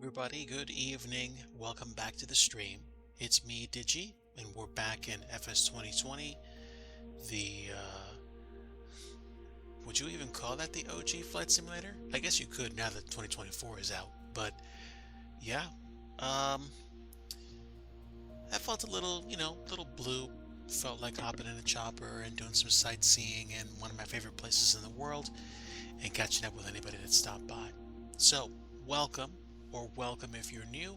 everybody, good evening. Welcome back to the stream. It's me, Digi, and we're back in FS 2020. The, would you even call that the OG flight simulator? I guess you could now that 2024 is out, but yeah. Um, I felt a little, little blue. Felt like hopping in a chopper and doing some sightseeing in one of my favorite places in the world and catching up with anybody that stopped by. So, welcome, or welcome if you're new.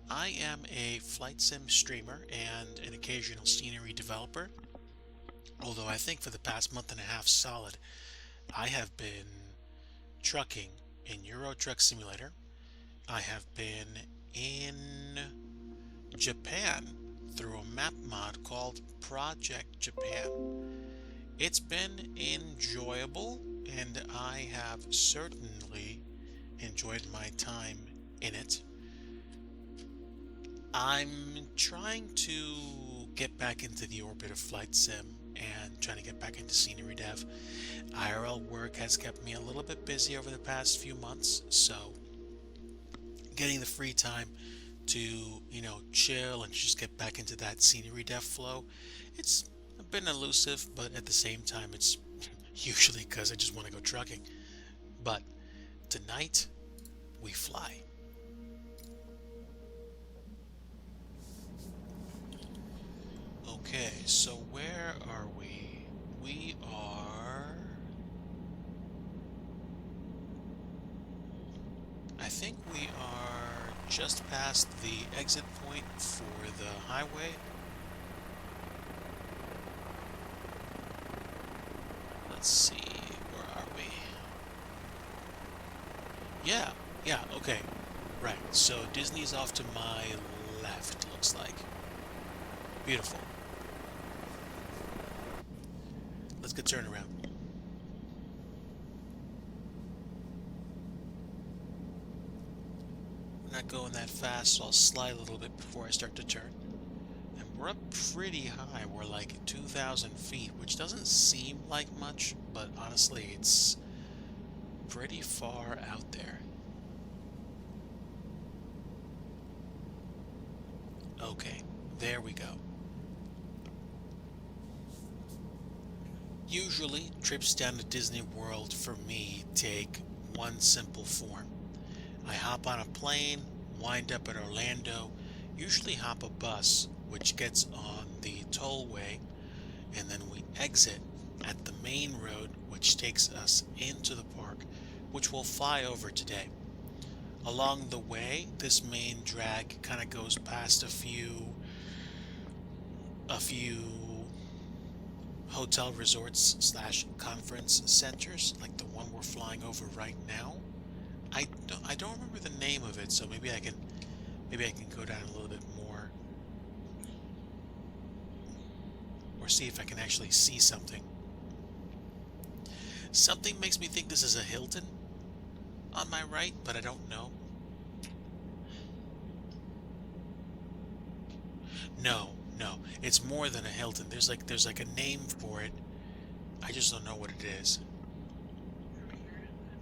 I am a flight sim streamer and an occasional scenery developer, although I think for the past month and a half solid, I have been trucking in Euro Truck Simulator. I have been in Japan through a map mod called Project Japan. It's been enjoyable, and I have certainly enjoyed my time in it. I'm trying to get back into the orbit of flight sim and trying to get back into scenery dev. IRL work has kept me a little bit busy over the past few months, so getting the free time to, chill and just get back into that scenery dev flow, it's been elusive, but at the same time, it's usually because I just want to go trucking. But tonight, we fly. Okay, so where are we? We are... I think we are just past the exit point for the highway. Let's see, where are we? Yeah, okay. Right, so Disney's off to my left, looks like. Beautiful. Let's get turned around. I'm not going that fast, so I'll slide a little bit before I start to turn. And we're up pretty high. We're like 2,000 feet, which doesn't seem like much, but honestly, it's pretty far out there. Okay, there we go. Usually, trips down to Disney World for me take one simple form. I hop on a plane, wind up at Orlando, usually hop a bus, which gets on the tollway, and then we exit at the main road, which takes us into the park, which we'll fly over today. Along the way, this main drag kind of goes past a few hotel resorts slash conference centers, like the one we're flying over right now. I don't remember the name of it, so maybe I can go down a little bit more, or see if I can actually see something. Something makes me think this is a Hilton on my right, but I don't know. No, it's more than a Hilton. There's like a name for it. I just don't know what it is.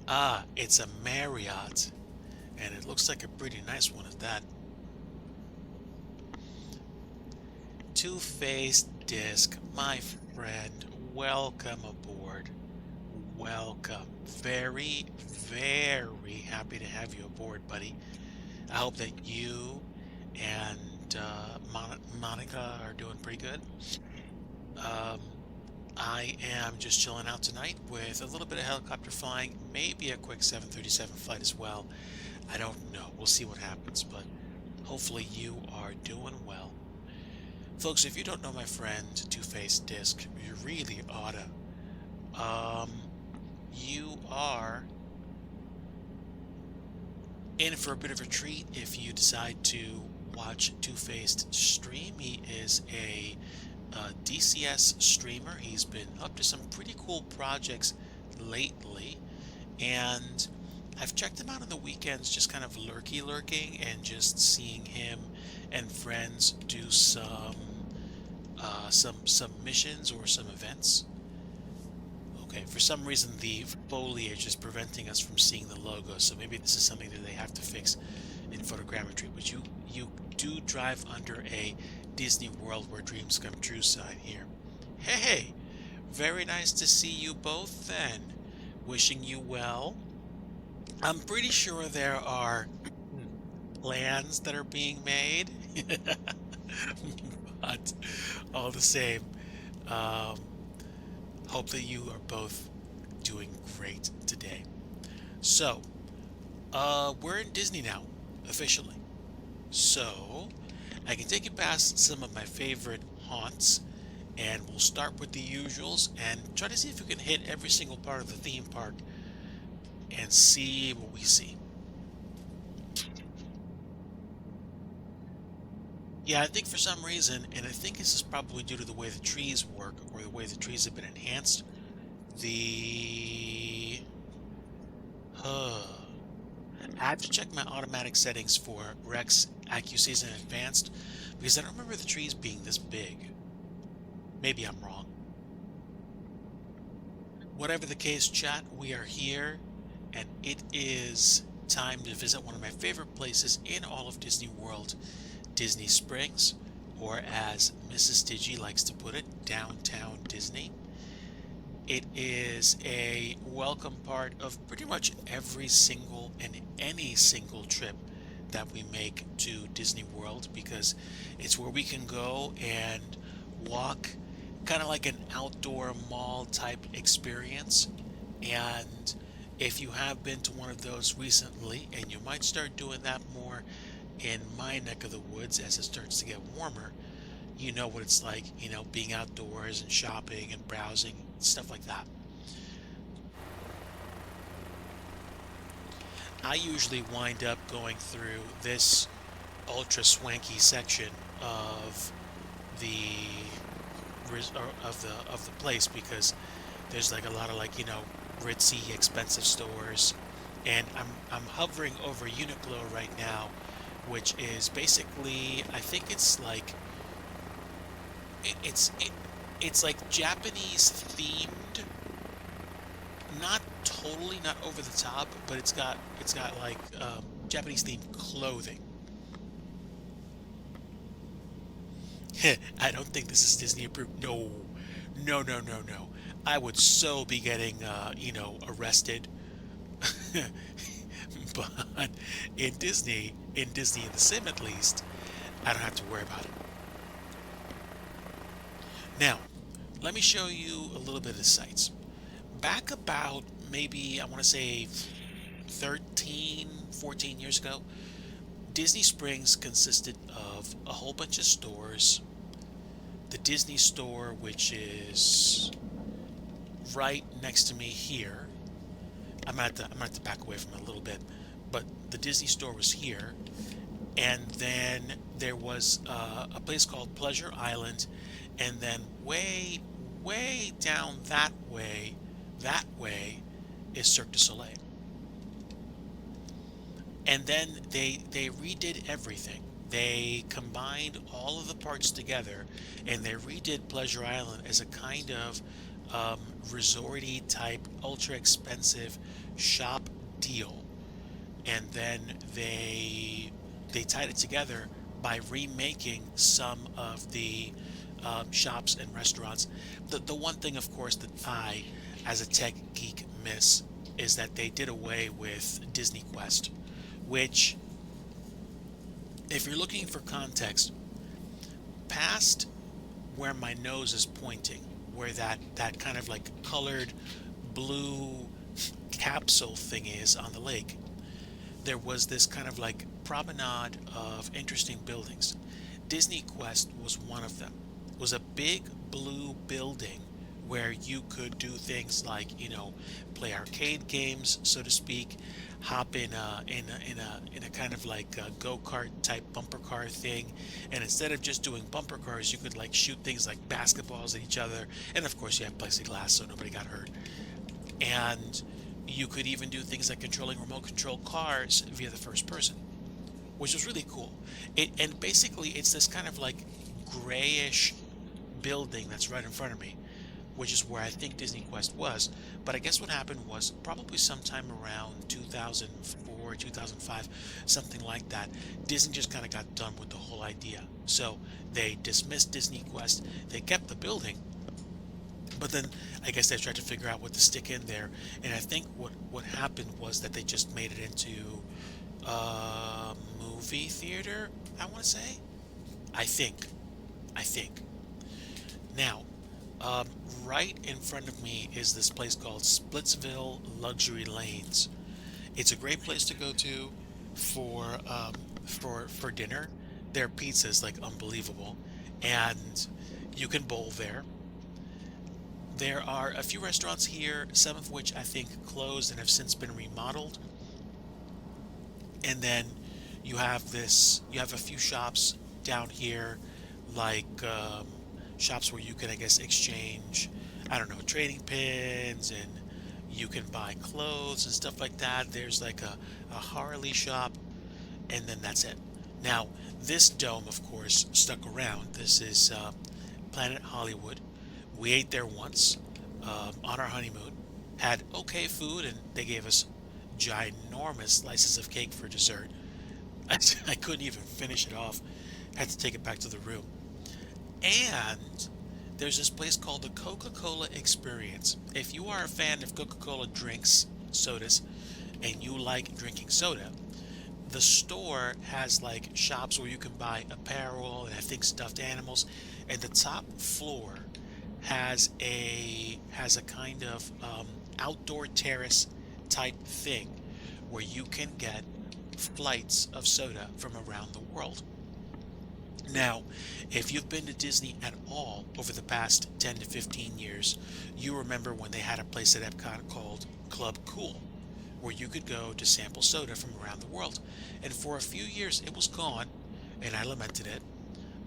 Ah, it's a Marriott, and it looks like a pretty nice one at that. Two-faced disc, my friend, welcome aboard. Welcome. Very, very happy to have you aboard, buddy. I hope that you and Monica are doing pretty good. I am just chilling out tonight with a little bit of helicopter flying, maybe a quick 737 flight as well. I don't know. We'll see what happens, but hopefully you are doing well. Folks, if you don't know my friend Two-Faced Disc, you really oughta. You are in for a bit of a treat if you decide to watch Two-Faced stream. He is a DCS streamer. He's been up to some pretty cool projects lately, and I've checked him out on the weekends, just kind of lurking and just seeing him and friends do some missions or some events. Okay, for some reason the foliage is preventing us from seeing the logo, so maybe this is something that they have to fix in photogrammetry, but you do drive under a Disney World where dreams come true sign here. Hey, very nice to see you both then. Wishing you well. I'm pretty sure there are plans that are being made, but all the same, um, hope that you are both doing great today. So, we're in Disney now, officially. So, I can take you past some of my favorite haunts, and we'll start with the usuals and try to see if we can hit every single part of the theme park and see what we see. Yeah, I think for some reason, and I think this is probably due to the way the trees work or the way the trees have been enhanced, the... I have to check my automatic settings for Rex accuracies and advanced because I don't remember the trees being this big. Maybe I'm wrong. Whatever the case, chat, we are here, and it is time to visit one of my favorite places in all of Disney World, Disney Springs, or as Mrs. Digi likes to put it, Downtown Disney. It is a welcome part of pretty much every single and any single trip that we make to Disney World because it's where we can go and walk kind of like an outdoor mall type experience. And if you have been to one of those recently, and you might start doing that more in my neck of the woods as it starts to get warmer, you know what it's like, being outdoors and shopping and browsing, stuff like that. I usually wind up going through this ultra swanky section of the of the place because there's like a lot of ritzy expensive stores, and I'm hovering over Uniqlo right now, which is basically, I think it's like it's like Japanese themed, not totally, not over the top, but it's got like Japanese themed clothing. I don't think this is Disney approved. No, no, no, no, no. I would so be getting arrested. But in Disney in the Sim at least, I don't have to worry about it. Now, let me show you a little bit of the sights. Back about maybe, I want to say 13, 14 years ago, Disney Springs consisted of a whole bunch of stores. The Disney store, which is right next to me here. I'm gonna have to back away from it a little bit, but the Disney store was here, and then there was a place called Pleasure Island, and then way down that way is Cirque du Soleil. And then they redid everything. They combined all of the parts together, and they redid Pleasure Island as a kind of resorty type, ultra expensive shop deal. And then they tied it together by remaking some of the shops and restaurants. The one thing, of course, that I, as a tech geek, miss is that they did away with Disney Quest, which, if you're looking for context, past where my nose is pointing, where that kind of like colored blue capsule thing is on the lake, there was this kind of like promenade of interesting buildings. Disney Quest was one of them. It was a big blue building where you could do things like, play arcade games, so to speak, hop in a kind of like a go-kart type bumper car thing, and instead of just doing bumper cars, you could like shoot things like basketballs at each other, and of course you have plexiglass so nobody got hurt. And you could even do things like controlling remote control cars via the first person, which was really cool. And basically it's this kind of like grayish building that's right in front of me. which is where I think Disney Quest was. But I guess what happened was probably sometime around 2004, 2005, something like that. Disney just kind of got done with the whole idea. So they dismissed Disney Quest. They kept the building, but then I guess they tried to figure out what to stick in there. And I think what happened was that they just made it into a movie theater, I want to say. I think. I think. Now, um, right in front of me is this place called Splitsville Luxury Lanes. It's a great place to go to for for dinner. Their pizza is like unbelievable, and you can bowl there. There are a few restaurants here, some of which I think closed and have since been remodeled. And then you have a few shops down here, like shops where you can, I guess, exchange, I don't know, trading pins, and you can buy clothes and stuff like that. There's like a Harley shop, and then that's it. Now, this dome, of course, stuck around. This is Planet Hollywood. We ate there once on our honeymoon, had okay food, and they gave us ginormous slices of cake for dessert. I couldn't even finish it off. Had to take it back to the room. And there's this place called the Coca-Cola Experience. If you are a fan of Coca-Cola drinks, sodas, and you like drinking soda, the store has like shops where you can buy apparel and I think stuffed animals. And the top floor has a kind of outdoor terrace type thing where you can get flights of soda from around the world. Now, if you've been to Disney at all over the past 10 to 15 years, you remember when they had a place at Epcot called Club Cool, where you could go to sample soda from around the world. And for a few years it was gone, and I lamented it,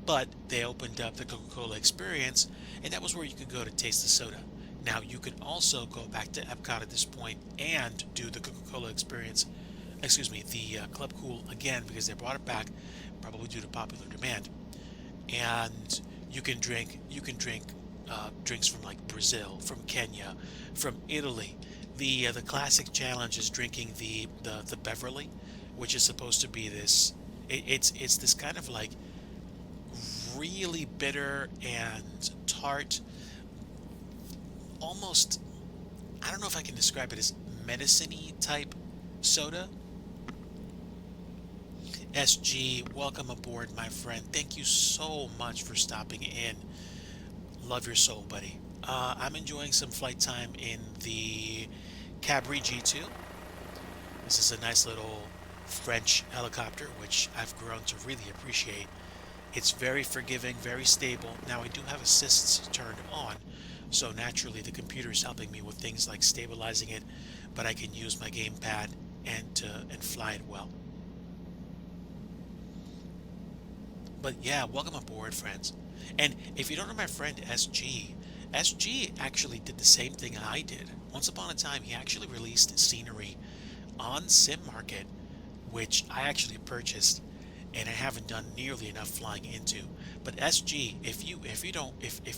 but they opened up the Coca-Cola Experience, and that was where you could go to taste the soda. Now, you could also go back to Epcot at this point and do the Coca-Cola Experience, excuse me, the Club Cool again, because they brought it back, probably due to popular demand. And you can drink drinks from like Brazil, from Kenya, from Italy. The classic challenge is drinking the Beverly, which is supposed to be this. It's this kind of like really bitter and tart, almost, I don't know if I can describe it as medicine-y type soda. SG, welcome aboard, my friend. Thank you so much for stopping in. Love your soul, buddy. I'm enjoying some flight time in the Cabri G2. This is a nice little French helicopter, which I've grown to really appreciate. It's very forgiving, very stable. Now, I do have assists turned on, so naturally the computer is helping me with things like stabilizing it, but I can use my gamepad and fly it well. But yeah, welcome aboard, friends. And if you don't know my friend SG, SG actually did the same thing I did. Once upon a time, he actually released scenery on Sim Market, which I actually purchased, and I haven't done nearly enough flying into. But SG, if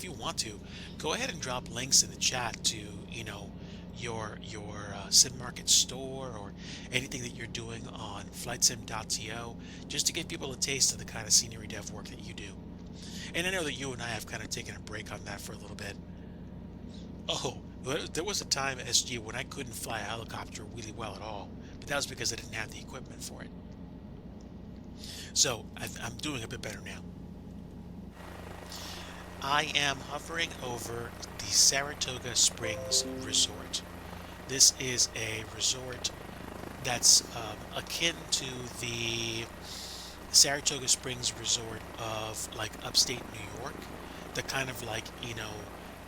you want to, go ahead and drop links in the chat to your Sim Market store or anything that you're doing on flightsim.to, just to give people a taste of the kind of scenery dev work that you do. And I know that you and I have kind of taken a break on that for a little bit. Oh, there was a time, SG, when I couldn't fly a helicopter really well at all, but that was because I didn't have the equipment for it. So I'm doing a bit better now. I am hovering over the Saratoga Springs Resort. This is a resort that's akin to the Saratoga Springs Resort of like upstate New York, the kind of like,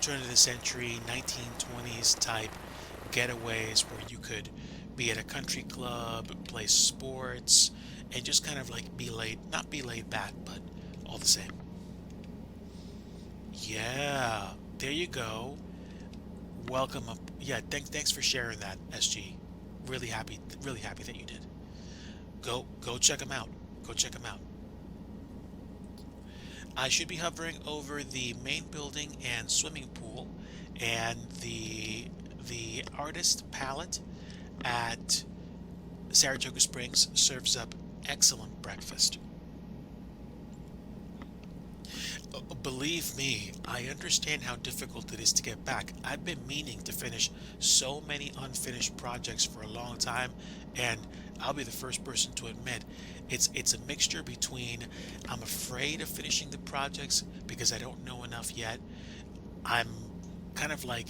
turn of the century 1920s type getaways where you could be at a country club, play sports, and just kind of like not be laid back, but all the same. Yeah, there you go. Welcome up. Yeah, thanks for sharing that, SG. Really happy that you did. Go check them out. Go check them out. I should be hovering over the main building and swimming pool, and the artist palette at Saratoga Springs serves up excellent breakfast. Believe me, I understand how difficult it is to get back. I've been meaning to finish so many unfinished projects for a long time, and I'll be the first person to admit it's a mixture between I'm afraid of finishing the projects because I don't know enough yet. I'm kind of like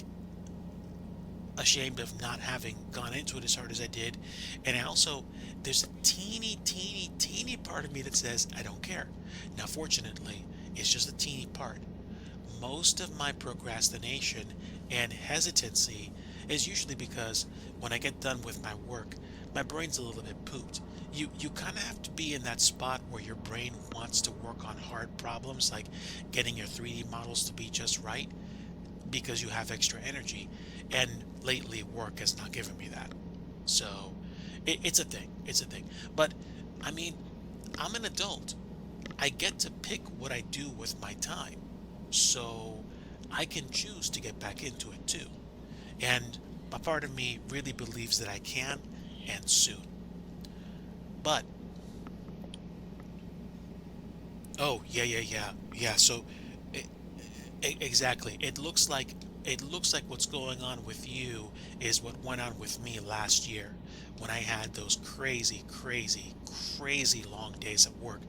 ashamed of not having gone into it as hard as I did. And I also, there's a teeny part of me that says, I don't care. Now, fortunately, it's just a teeny part. Most of my procrastination and hesitancy is usually because when I get done with my work, my brain's a little bit pooped. You kind of have to be in that spot where your brain wants to work on hard problems, like getting your 3D models to be just right because you have extra energy. And lately, work has not given me that. So it's a thing. It's a thing. But I mean, I'm an adult. I get to pick what I do with my time. So I can choose to get back into it too. And a part of me really believes that I can, and soon. But, oh, yeah. So exactly. It looks like what's going on with you is what went on with me last year when I had those crazy long days at work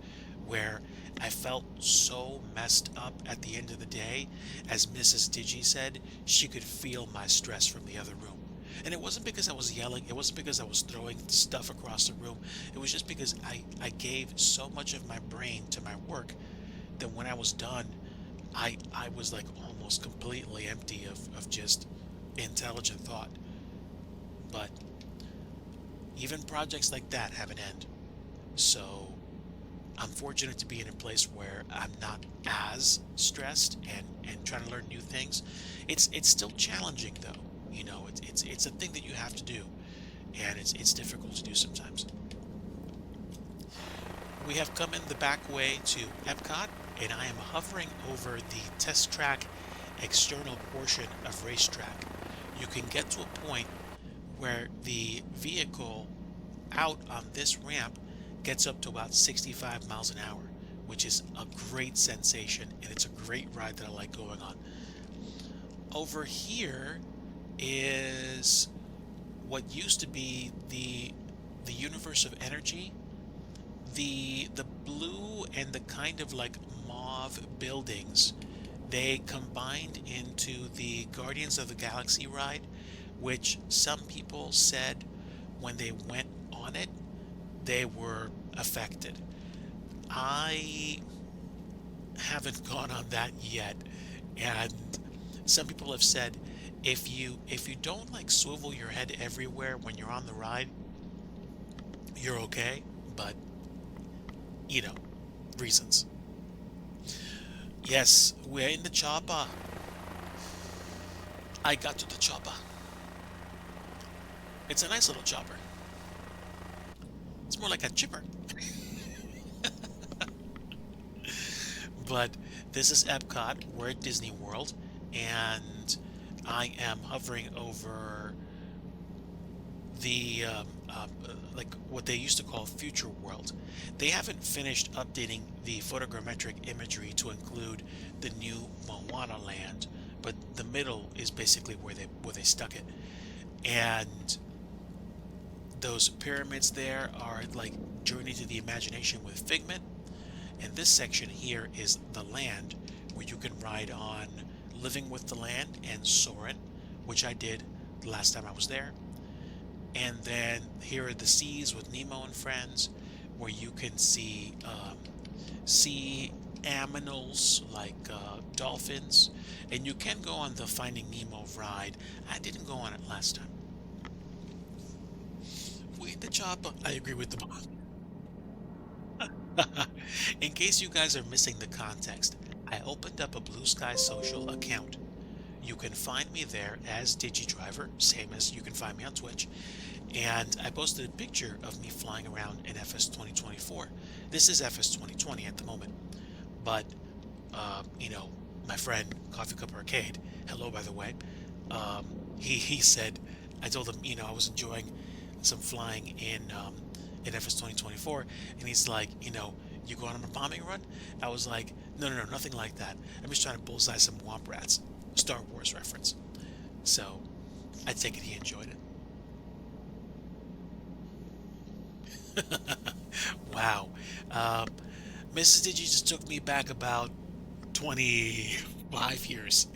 where I felt so messed up at the end of the day. As Mrs. Digi said, she could feel my stress from the other room. And it wasn't because I was yelling, it wasn't because I was throwing stuff across the room. It was just because I gave so much of my brain to my work that when I was done, I was like almost completely empty of just intelligent thought. But even projects like that have an end. So I'm fortunate to be in a place where I'm not as stressed and trying to learn new things. It's still challenging though. It's a thing that you have to do, and it's difficult to do sometimes. We have come in the back way to Epcot, and I am hovering over the test track external portion of racetrack. You can get to a point where the vehicle out on this ramp gets up to about 65 miles an hour, which is a great sensation, and it's a great ride that I like going on. Over here is what used to be the universe of energy. The blue and the kind of like mauve buildings, they combined into the Guardians of the Galaxy ride, which some people said when they went on it, they were affected. I haven't gone on that yet, and some people have said if you don't like swivel your head everywhere when you're on the ride, you're okay, but you know, reasons. Yes, we're in the chopper. I got to the chopper. It's a nice little chopper. It's more like a chipper. But this is Epcot. We're at Disney World, and I am hovering over the like what they used to call Future World. They haven't finished updating the photogrammetric imagery to include the new Moana land, but the middle is basically where they stuck it. And those pyramids there are like Journey to the Imagination with Figment. And this section here is the land, where you can ride on Living with the Land and Soarin', which I did the last time I was there. And then here are the seas with Nemo and friends, where you can see sea aminals like dolphins, and you can go on the Finding Nemo ride. I didn't go on it last time. Wait, the chopper. I agree with the boss. In case you guys are missing the context, I opened up a Blue Sky Social account. You can find me there as DigiDriver, same as you can find me on Twitch. And I posted a picture of me flying around in FS 2024. This is FS 2020 at the moment. But, you know, my friend Coffee Cup Arcade, hello by the way, he said, I told him, I was enjoying some flying in FS 2024, and he's like, you going on a bombing run? I was like, no, no, no, nothing like that. I'm just trying to bullseye some womp rats. Star Wars reference. So I take it he enjoyed it. Wow. Mrs. Digi just took me back about 25 years.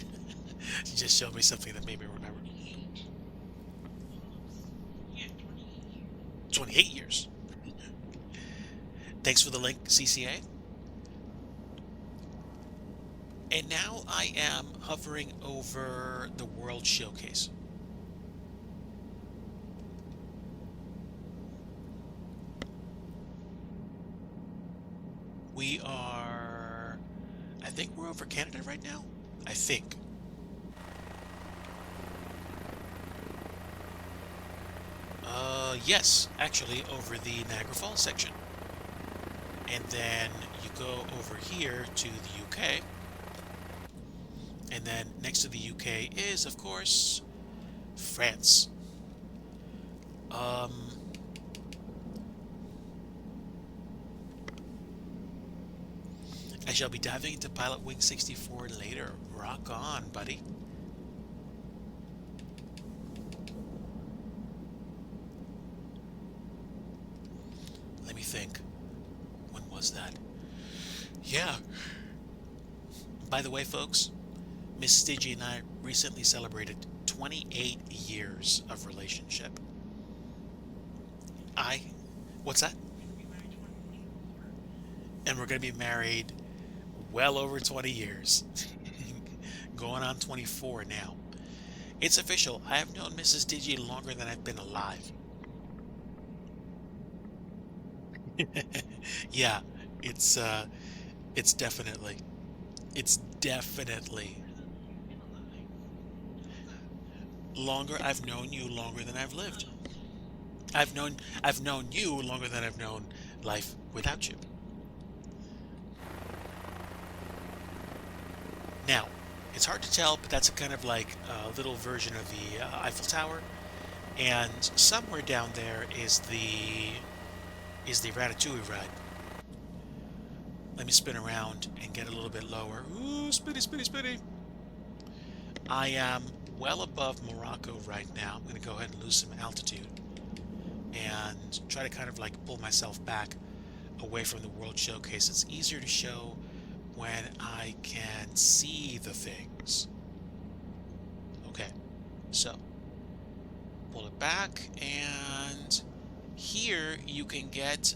She just showed me something that made me remember. 28 years. Thanks for the link, CCA. And now I am hovering over the World Showcase. We are, I think we're over Canada right now. I think. Yes, actually over the Niagara Falls section. And then you go over here to the UK. And then next to the UK is, of course, France. I shall be diving into Pilot Wing 64 later. Rock on, buddy. Let me think. When was that? Yeah. By the way, folks, Miss Stigi and I recently celebrated 28 years of relationship. What's that? And we're going to be married well over 20 years. Going on 24 now. It's official. I have known Mrs. Digi longer than I've been alive. Yeah, it's uh it's definitely it's definitely longer. I've known you longer than I've lived. I've known you longer than I've known life without you. Now, it's hard to tell, but that's a kind of like a little version of the Eiffel Tower, and somewhere down there is the Ratatouille ride. Let me spin around and get a little bit lower. Ooh, spinny, spinny, spinny. I am well above Morocco right now. I'm going to go ahead and lose some altitude and try to kind of like pull myself back away from the World Showcase. It's easier to show when I can see the things. Okay, so pull it back, and here you can get,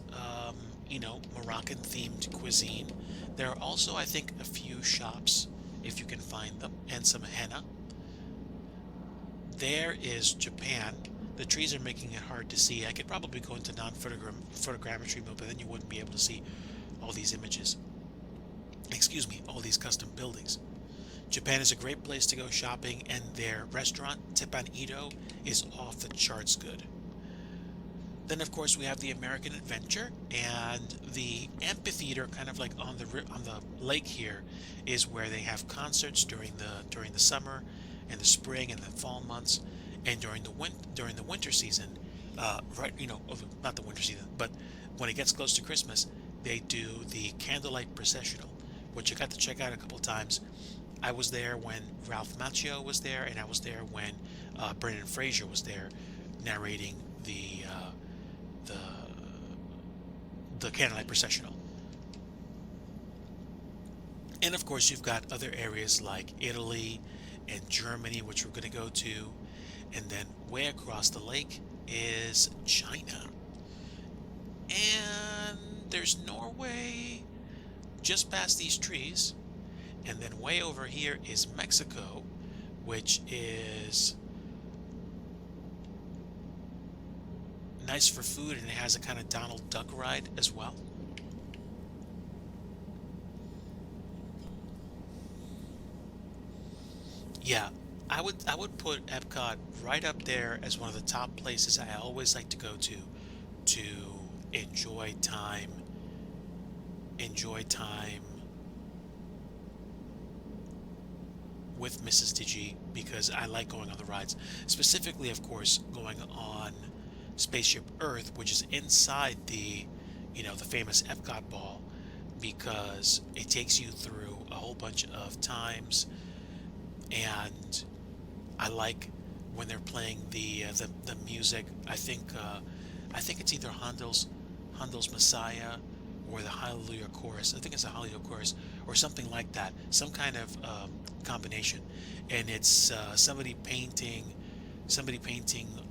Moroccan themed cuisine. There are also, I think, a few shops, if you can find them, and some henna. There is Japan. The trees are making it hard to see. I could probably go into non-photogrammetry mode, but then you wouldn't be able to see all these images. Excuse me, all these custom buildings. Japan is a great place to go shopping, and their restaurant, Teppan Edo, is off the charts good. Then, of course, we have the American Adventure, and the amphitheater, kind of like on the lake here, is where they have concerts during the summer, and the spring, and the fall months, and during the winter season, right? Not the winter season, but when it gets close to Christmas, they do the candlelight processional, which I got to check out a couple times. I was there when Ralph Macchio was there, and I was there when Brendan Fraser was there, narrating the candlelight processional. And of course, you've got other areas like Italy and Germany, which we're going to go to, and then way across the lake is China, and there's Norway just past these trees, and then way over here is Mexico, which is nice for food, and it has a kind of Donald Duck ride as well. Yeah, I would put Epcot right up there as one of the top places I always like to go to enjoy time with Mrs. Digi because I like going on the rides. Specifically, of course, going on Spaceship Earth, which is inside the famous Epcot ball, because it takes you through a whole bunch of times, and I like when they're playing the music. I think it's either Handel's Messiah or the Hallelujah chorus. I think it's a Hallelujah chorus or something like that. Some kind of combination, and it's somebody painting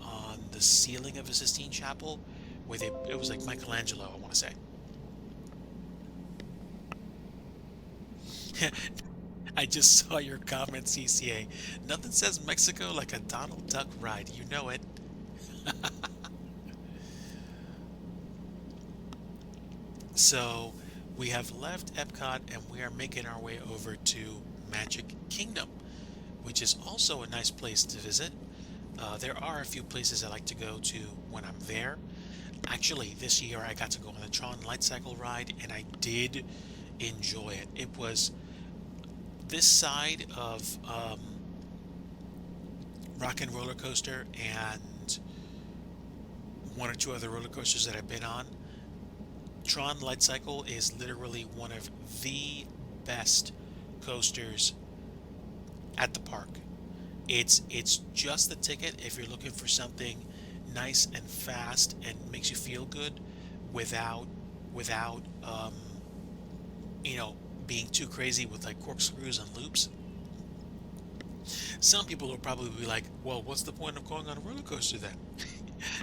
on the ceiling of a Sistine Chapel, where it was like Michelangelo, I want to say. I just saw your comment, CCA. Nothing says Mexico like a Donald Duck ride. You know it. So we have left Epcot and we are making our way over to Magic Kingdom, which is also a nice place to visit. There are a few places I like to go to when I'm there. Actually, this year I got to go on the Tron Light Cycle ride and I did enjoy it. It was this side of Rock and Roller Coaster and one or two other roller coasters that I've been on. Tron Light Cycle is literally one of the best coasters at the park. It's just the ticket if you're looking for something nice and fast and makes you feel good without being too crazy with like corkscrews and loops. Some people will probably be like, well, what's the point of going on a roller coaster then?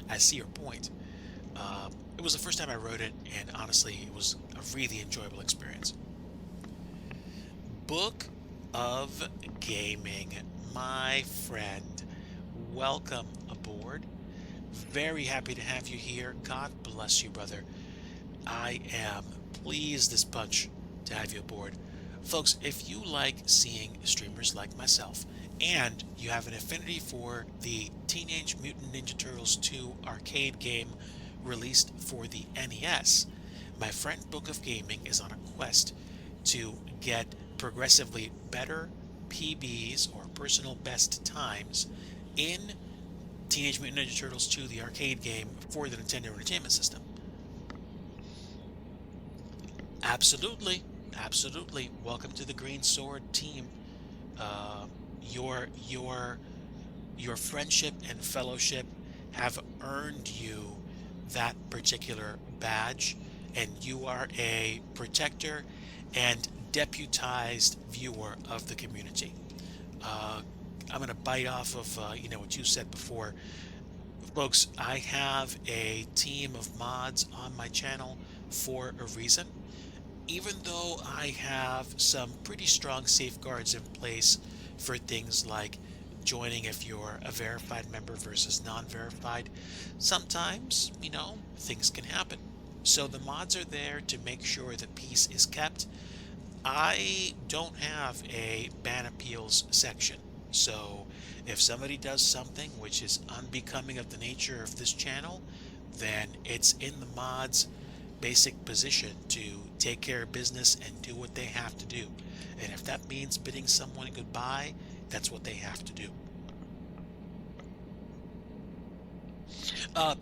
I see your point. It was the first time I rode it, and honestly, it was a really enjoyable experience. Book of Gaming, my friend, welcome aboard. Very happy to have you here. God bless you, brother. I am pleased as punch to have you aboard. Folks, if you like seeing streamers like myself, and you have an affinity for the Teenage Mutant Ninja Turtles 2 arcade game released for the NES, my friend Book of Gaming is on a quest to get progressively better PBs, or personal best times, in Teenage Mutant Ninja Turtles 2, the arcade game for the Nintendo Entertainment System. Absolutely, absolutely. Welcome to the Green Sword team. Uh, your your your friendship and fellowship have earned you that particular badge, and you are a protector and deputized viewer of the community. Uh, I'm going to bite off of what you said before. Folks, I have a team of mods on my channel for a reason. Even though I have some pretty strong safeguards in place for things like joining if you're a verified member versus non-verified, sometimes, things can happen. So the mods are there to make sure the peace is kept. I don't have a ban appeals section. So if somebody does something which is unbecoming of the nature of this channel, then it's in the mods' basic position to take care of business and do what they have to do. And if that means bidding someone goodbye, that's what they have to do.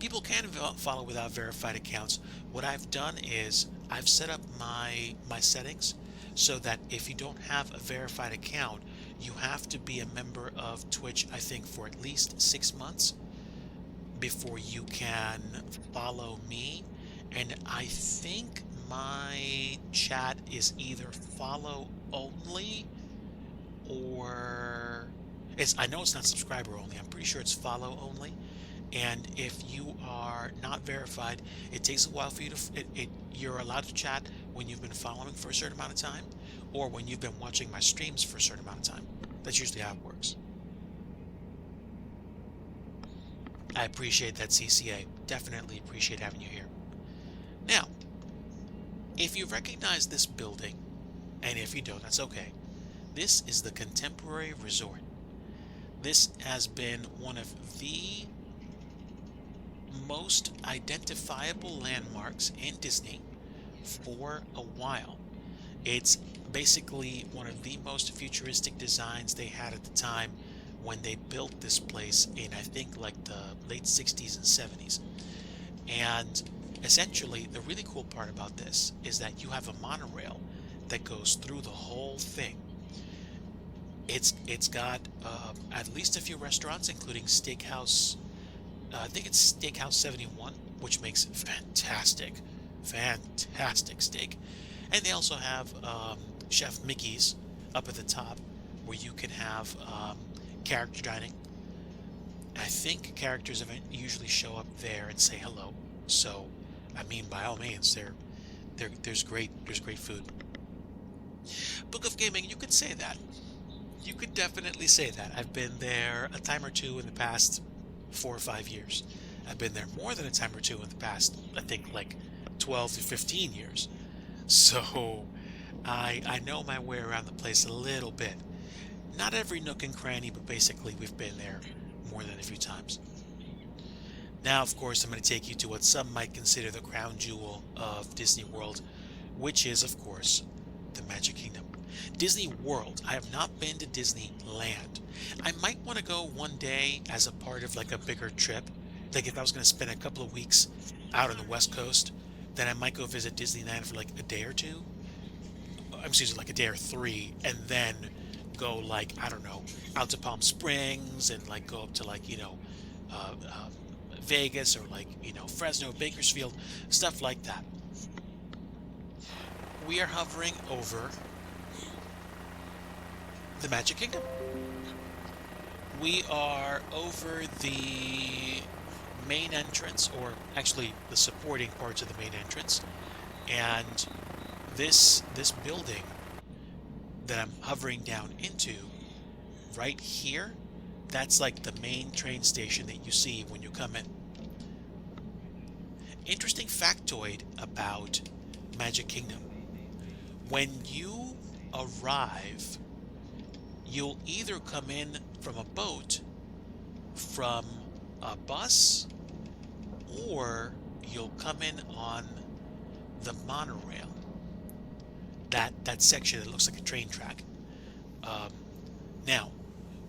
People can follow without verified accounts. What I've done is I've set up my settings so that if you don't have a verified account, you have to be a member of Twitch, I think, for at least 6 months before you can follow me. And I think my chat is either follow only, or I know it's not subscriber only. I'm pretty sure it's follow only. And if you are not verified, it takes a while for you you're allowed to chat when you've been following for a certain amount of time, or when you've been watching my streams for a certain amount of time. That's usually how it works. I appreciate that, CCA. Definitely appreciate having you here. Now, if you recognize this building, and if you don't, that's okay. This is the Contemporary Resort. This has been one of the most identifiable landmarks in Disney for a while. It's basically one of the most futuristic designs they had at the time when they built this place in, I think, like the late 60s and 70s. And essentially, the really cool part about this is that you have a monorail that goes through the whole thing. It's got at least a few restaurants, including Steakhouse. I think it's Steakhouse 71, which makes fantastic, fantastic steak. And they also have Chef Mickey's up at the top, where you can have character dining. I think characters usually show up there and say hello. So, I mean, by all means, there's great food. Book of Gaming, you could say that. You could definitely say that. I've been there a time or two in the past 4 or 5 years. I've been there more than a time or two in the past, I think, like 12 to 15 years. So I know my way around the place a little bit. Not every nook and cranny, but basically we've been there more than a few times. Now, of course, I'm going to take you to what some might consider the crown jewel of Disney World, which is, of course, the Magic Kingdom. Disney World. I have not been to Disneyland. I might want to go one day as a part of like a bigger trip. Like if I was going to spend a couple of weeks out on the West Coast, then I might go visit Disneyland for like a day or two. Excuse me, like a day or three, and then go like, I don't know, out to Palm Springs and like go up to like, Vegas or like, Fresno, Bakersfield, stuff like that. We are hovering over the Magic Kingdom. We are over the main entrance, or actually the supporting parts of the main entrance, and this building that I'm hovering down into right here, that's like the main train station that you see when you come in. Interesting factoid about Magic Kingdom. When you arrive, you'll either come in from a boat, from a bus, or you'll come in on the monorail. That section that looks like a train track. Now,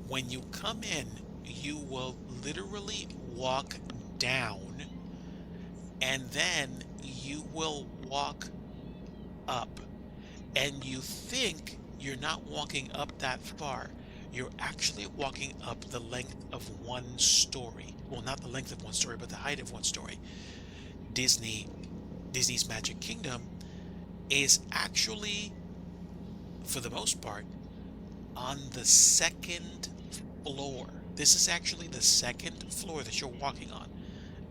when you come in, you will literally walk down, and then you will walk up. And you think you're not walking up that far. You're actually walking up the length of one story. Well, not the length of one story, but the height of one story. Disney's Magic Kingdom is actually, for the most part, on the second floor. This is actually the second floor that you're walking on.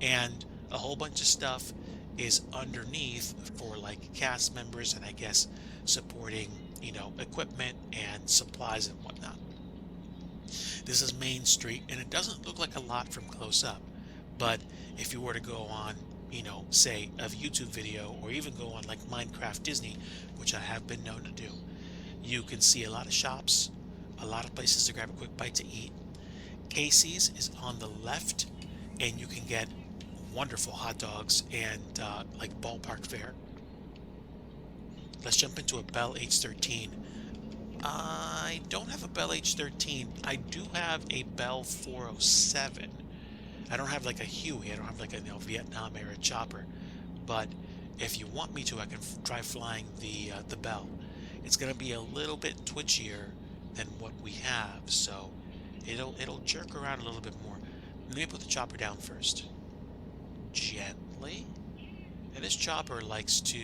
And a whole bunch of stuff is underneath for like cast members and I guess supporting, equipment and supplies and whatnot. This is Main Street, and it doesn't look like a lot from close up, but if you were to go on, say a YouTube video, or even go on like Minecraft Disney, which I have been known to do, you can see a lot of shops, a lot of places to grab a quick bite to eat. Casey's is on the left, and you can get wonderful hot dogs and like ballpark fare. Let's jump into a Bell H13. I don't have a Bell H13. I do have a Bell 407. I don't have like a Huey. I don't have like a Vietnam era chopper. But if you want me to, I can try flying the Bell. It's gonna be a little bit twitchier than what we have, so it'll jerk around a little bit more. Let me put the chopper down first, gently. And this chopper likes to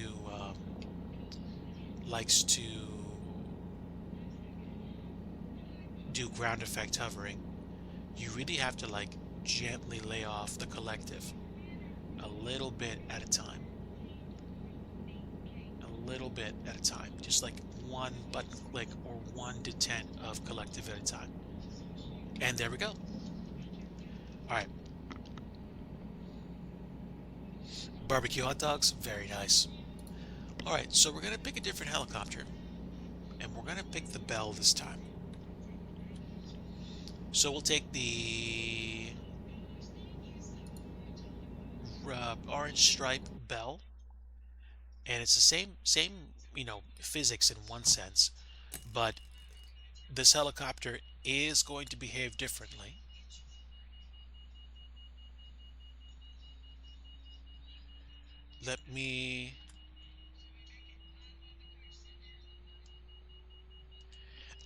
do ground effect hovering. You really have to like gently lay off the collective a little bit at a time. A little bit at a time. Just like one button click or 1 to 10 of collective at a time. And there we go. Alright. Barbecue hot dogs, very nice. Alright, so we're going to pick a different helicopter. And we're going to pick the Bell this time. So we'll take the orange stripe Bell. And it's the same physics in one sense, but this helicopter is going to behave differently. Let me...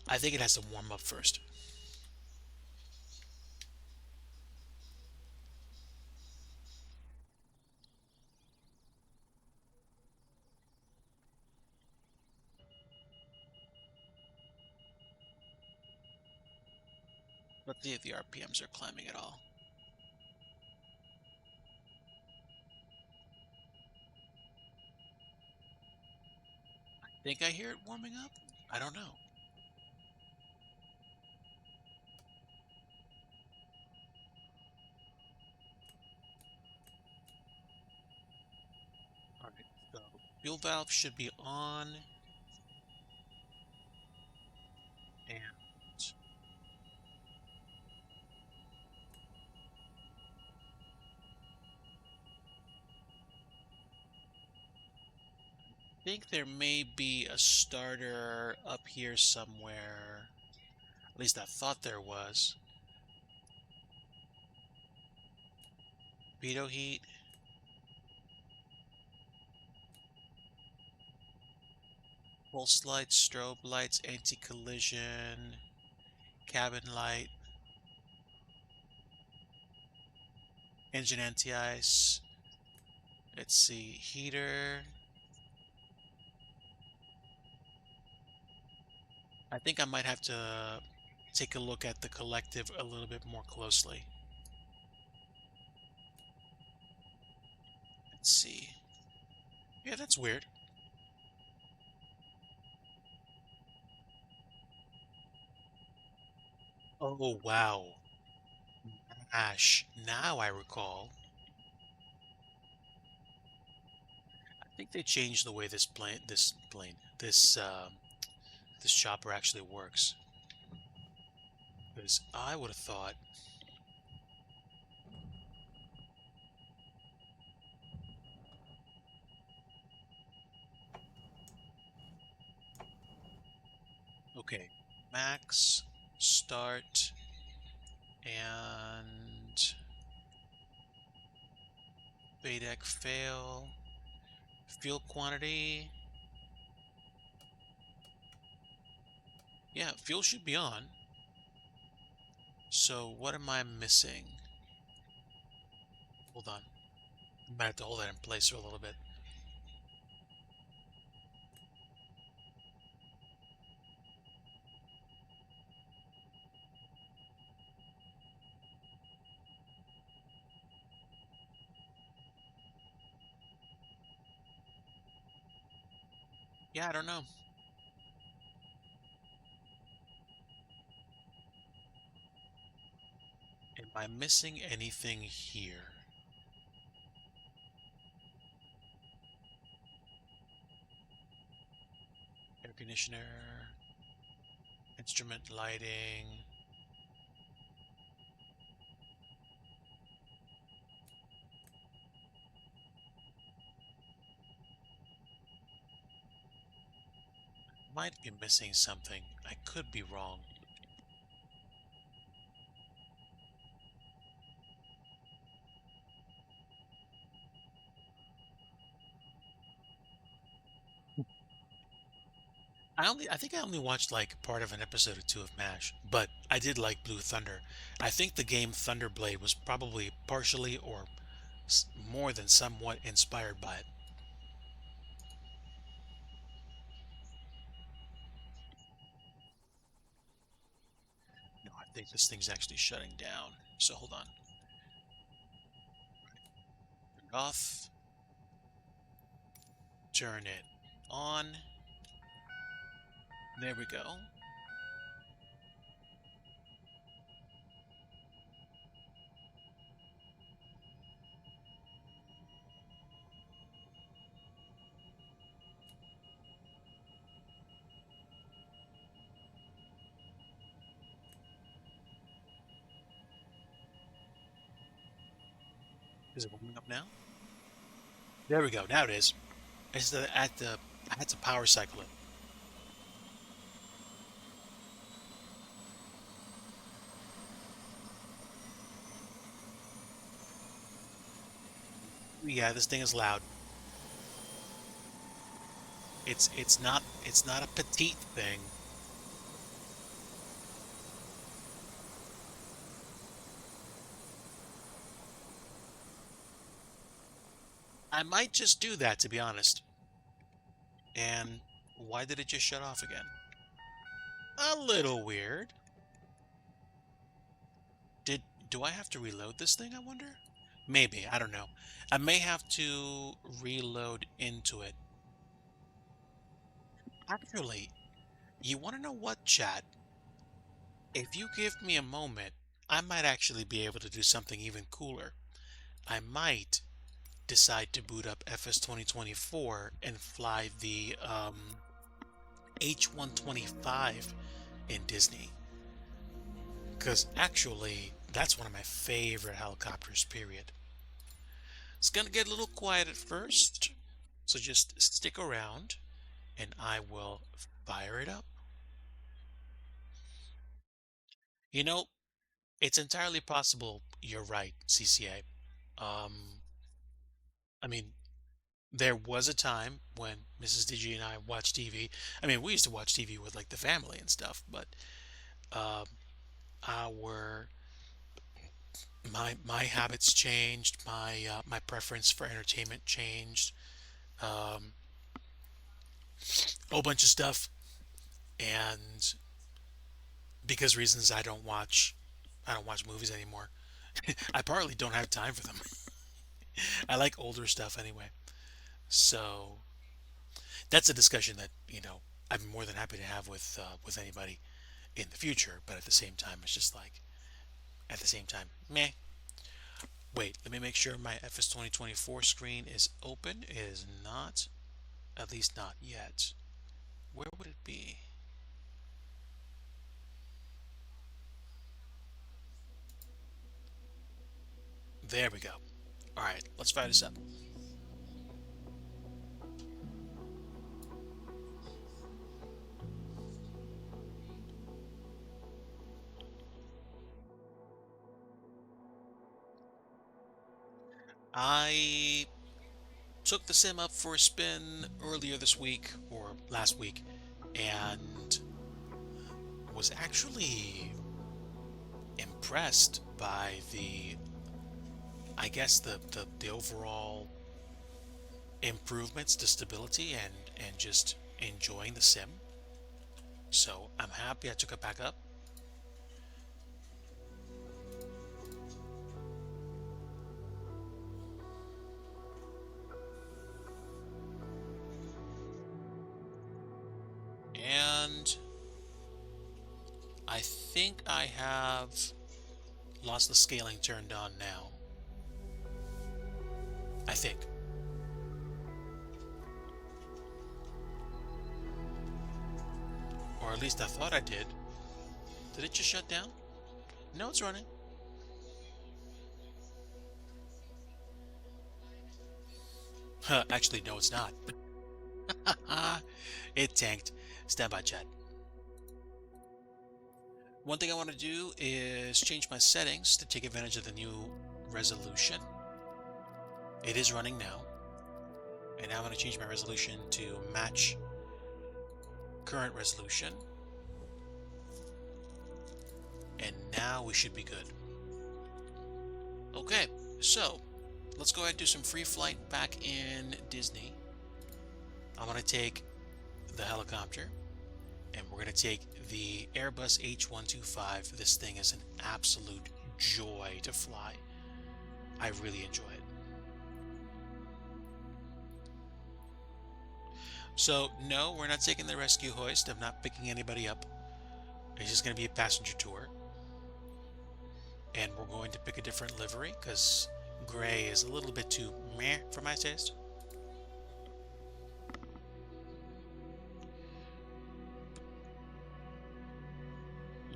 I think it has to warm up first. Let's see if the RPMs are climbing at all. I think I hear it warming up. I don't know. All right, so fuel valve should be on, and I think there may be a starter up here somewhere. At least I thought there was. Veto heat. Pulse lights, strobe lights, anti-collision, cabin light, engine anti-ice. Let's see, heater. I think I might have to take a look at the collective a little bit more closely. Let's see. Yeah, that's weird. Oh, wow. Ash. Now I recall. I think they changed the way this chopper actually works. Because I would have thought... Okay, max, start, and BADEC fail, fuel quantity. Yeah, fuel should be on. So what am I missing? Hold on. I might have to hold that in place for a little bit. Yeah, I don't know. Am I missing anything here? Air conditioner, instrument lighting. Might be missing something. I could be wrong. I think I only watched like part of an episode or two of MASH, but I did like Blue Thunder. I think the game Thunderblade was probably partially or more than somewhat inspired by it. No, I think this thing's actually shutting down. So hold on. Turn it off. Turn it on. There we go. Is it warming up now? There we go. Now it is. It's at the I had to power cycle it. Yeah, this thing is loud. It's not a petite thing. I might just do that, to be honest. And why did it just shut off again? A little weird. Did do I have to reload this thing, I wonder? Maybe, I don't know. I may have to reload into it. Actually, you want to know what, chat? If you give me a moment, I might actually be able to do something even cooler. I might decide to boot up FS 2024 and fly the H125 in Disney. Because actually, that's one of my favorite helicopters, period. It's going to get a little quiet at first, so just stick around and I will fire it up. You know, it's entirely possible you're right, CCA. I mean, there was a time when Mrs. DG and I watched TV. I mean, we used to watch TV with like the family and stuff, but um, our my habits changed. My preference for entertainment changed. Um, a whole bunch of stuff, and because reasons I don't watch movies anymore. I partly don't have time for them. I like older stuff anyway. So that's a discussion that I'm more than happy to have with anybody in the future. But at the same time, it's just like at the same time, meh. Wait, let me make sure my FS 2024 screen is open. It is not, at least not yet. Where would it be? There we go. All right, let's fire this up. I took the sim up for a spin earlier this week or last week and was actually impressed by I guess the overall improvements to stability and just enjoying the sim. So I'm happy I took it back up. And I think I have lost the scaling turned on now. I think. Or at least I thought I did. Did it just shut down? No, it's running. Actually, no, it's not. It tanked. Stand by, chat. One thing I want to do is change my settings to take advantage of the new resolution. It is running now. And now I'm going to change my resolution to match current resolution. And now we should be good. Okay, so let's go ahead and do some free flight back in Disney. I'm going to take the helicopter and we're going to take the Airbus H125. This thing is an absolute joy to fly. I really enjoy it. So, no, we're not taking the rescue hoist. I'm not picking anybody up. It's just going to be a passenger tour. And we're going to pick a different livery because gray is a little bit too meh for my taste.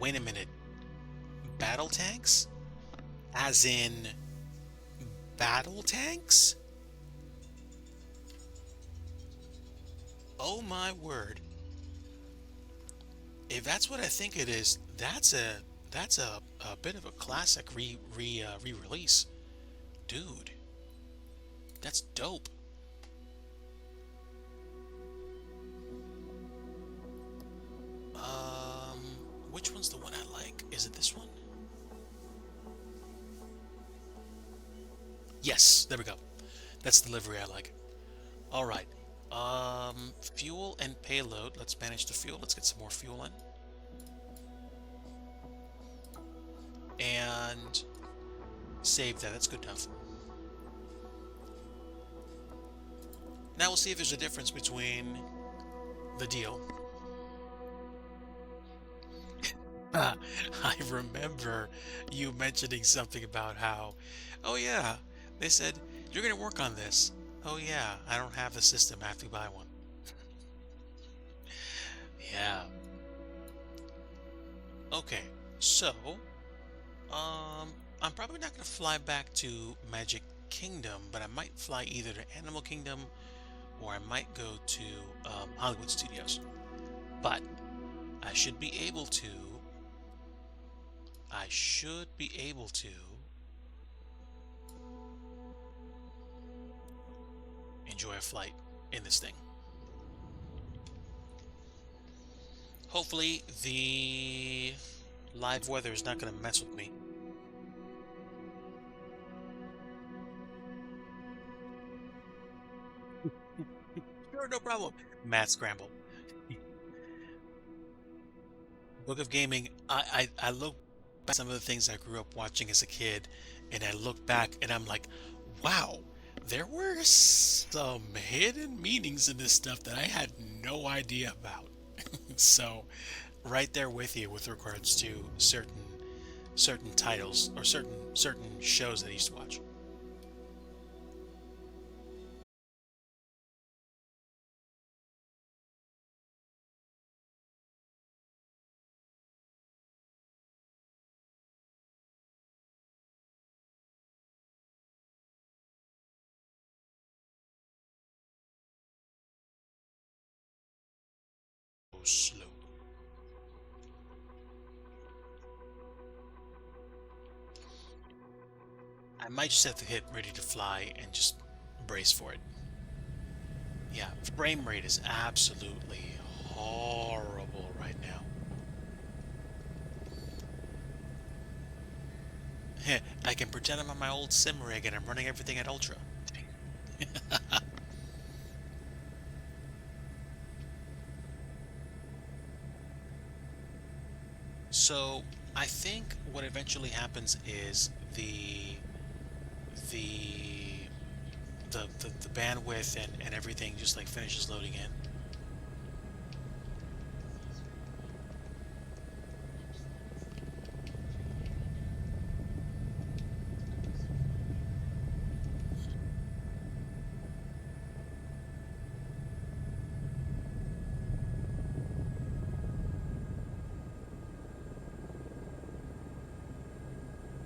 Wait a minute. Battle tanks? As in battle tanks? Oh my word. If that's what I think it is, that's a bit of a classic re-release. Dude, that's dope. Um, which one's the one I like? Is it this one? Yes, there we go. That's the livery I like. All right. Fuel and payload. Let's manage the fuel. Let's get some more fuel in. And save that. That's good enough. Now we'll see if there's a difference between the deal. I remember you mentioning something about how, oh yeah, they said you're going to work on this. Oh yeah, I don't have the system. I have to buy one. Yeah. Okay. So, I'm probably not going to fly back to Magic Kingdom, but I might fly either to Animal Kingdom or I might go to Hollywood Studios. But I should be able to. I should be able to enjoy a flight in this thing. Hopefully, the live weather is not going to mess with me. Sure, no problem. Mad scramble. Book of Gaming. I look back at some of the things I grew up watching as a kid, and I look back and I'm like, wow, there were some hidden meanings in this stuff that I had no idea about. So, right there with you with regards to certain titles or certain shows that I used to watch. So slow. I might just have to hit ready to fly and just brace for it. Yeah, frame rate is absolutely horrible right now. I can pretend I'm on my old sim rig and I'm running everything at ultra. So I think what eventually happens is the the bandwidth and everything just like finishes loading in.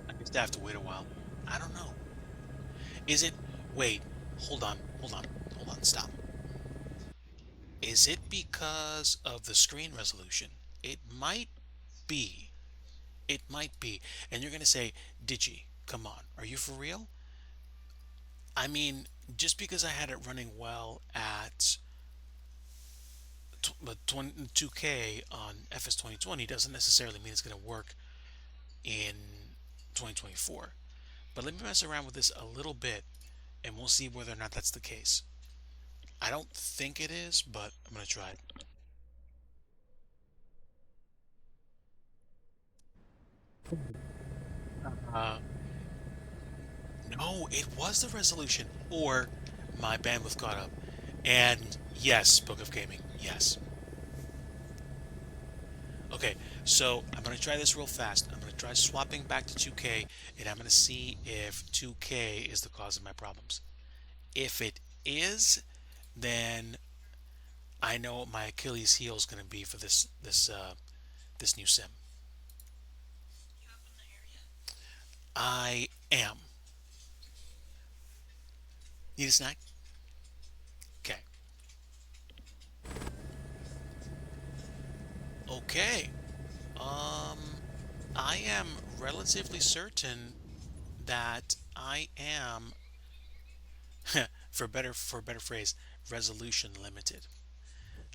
I just have to wait a while. I don't know. Is it? Wait. Hold on. Stop. Is it because of the screen resolution? It might be. It might be. And you're gonna say, Digi, come on, are you for real? I mean, just because I had it running well at 2K on FS 2020 doesn't necessarily mean it's going to work in 2024. But let me mess around with this a little bit and we'll see whether or not that's the case. I don't think it is, but I'm going to try it. Uh, no, it was the resolution, or my bandwidth caught up. And yes, Book of Gaming, yes. Okay, so I'm going to try this real fast. I'm going to try swapping back to 2K, and I'm going to see if 2K is the cause of my problems. If it is, then I know what my Achilles heel is going to be for this new sim. I am. Need a snack? Okay. Okay. Um, I am relatively certain that I am, for better phrase, resolution limited.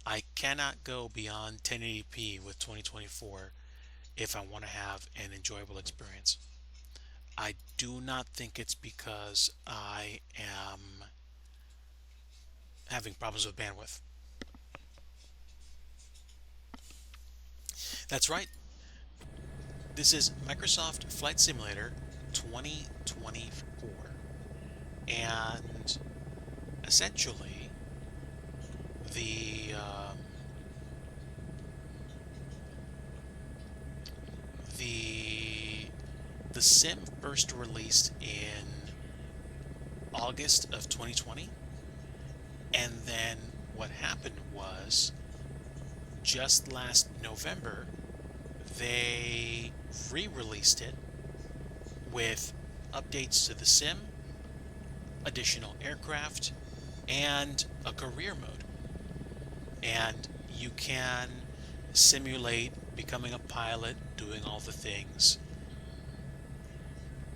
I cannot go beyond 1080p with 2024 if I want to have an enjoyable experience. I do not think it's because I am having problems with bandwidth. That's right. This is Microsoft Flight Simulator 2024. And essentially, the um, the the sim first released in August of 2020, and then what happened was just last November they re-released it with updates to the sim, additional aircraft, and a career mode. And you can simulate becoming a pilot, doing all the things,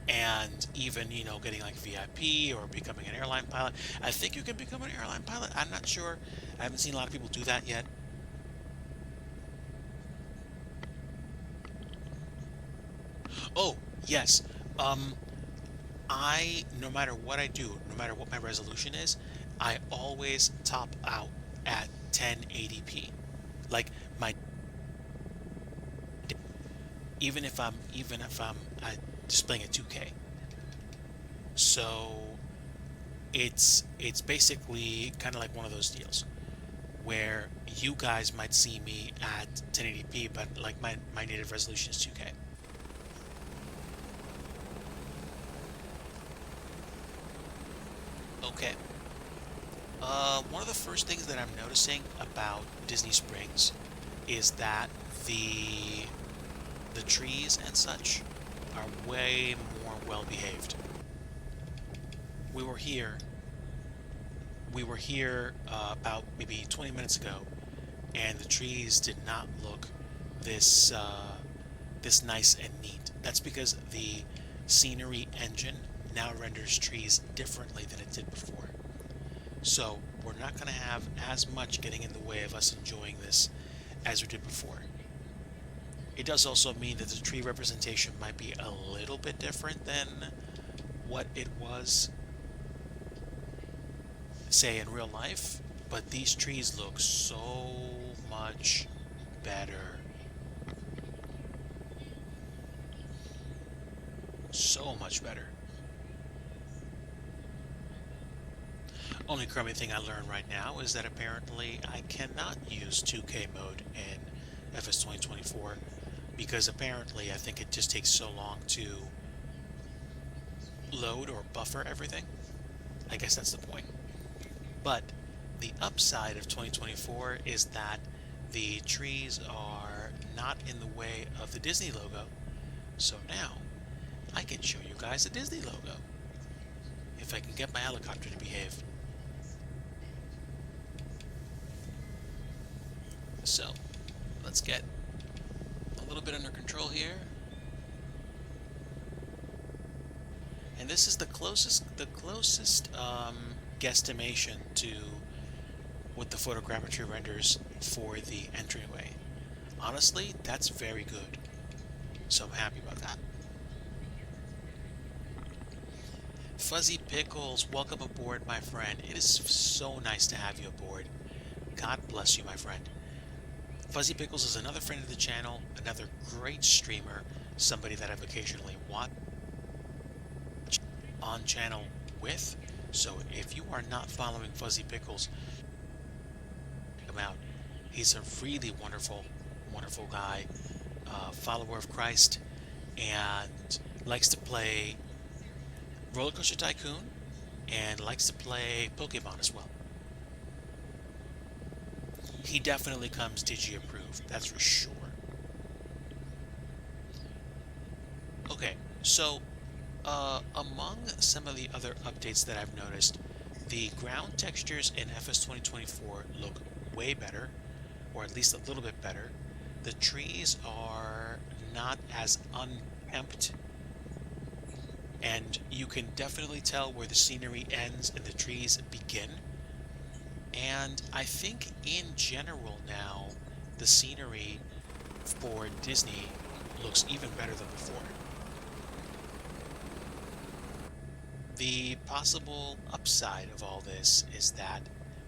and even, getting like VIP or becoming an airline pilot. I think you can become an airline pilot. I'm not sure. I haven't seen a lot of people do that yet. Oh, yes. Um, no matter what I do, no matter what my resolution is, I always top out at 1080p. Like my, even if I'm displaying at 2K. So it's basically kind of like one of those deals where you guys might see me at 1080p, but like my native resolution is 2K. Okay. One of the first things that I'm noticing about Disney Springs is that the the trees and such are way more well behaved. We were here. We were here about maybe 20 minutes ago, and the trees did not look this this nice and neat. That's because the scenery engine now renders trees differently than it did before. So we're not going to have as much getting in the way of us enjoying this as we did before. It does also mean that the tree representation might be a little bit different than what it was, say, in real life, but these trees look so much better. So much better. Only crummy thing I learned right now is that apparently I cannot use 2K mode in FS 2024 because apparently I think it just takes so long to load or buffer everything. I guess that's the point. But the upside of 2024 is that the trees are not in the way of the Disney logo. So now I can show you guys the Disney logo if I can get my helicopter to behave. So let's get a little bit under control here. And this is the closest guesstimation to what the photogrammetry renders for the entryway. Honestly, that's very good. So I'm happy about that. Fuzzy Pickles, welcome aboard, my friend. It is so nice to have you aboard. God bless you, my friend. Fuzzy Pickles is another friend of the channel, another great streamer, somebody that I've occasionally watched on channel with. So if you are not following Fuzzy Pickles, check him out. He's a really wonderful, wonderful guy, follower of Christ, and likes to play Roller Coaster Tycoon, and likes to play Pokemon as well. He definitely comes Digi approved, that's for sure. Okay, so among some of the other updates that I've noticed, the ground textures in FS 2024 look way better, or at least a little bit better. The trees are not as unkempt, and you can definitely tell where the scenery ends and the trees begin. And I think in general now, the scenery for Disney looks even better than before. The possible upside of all this is that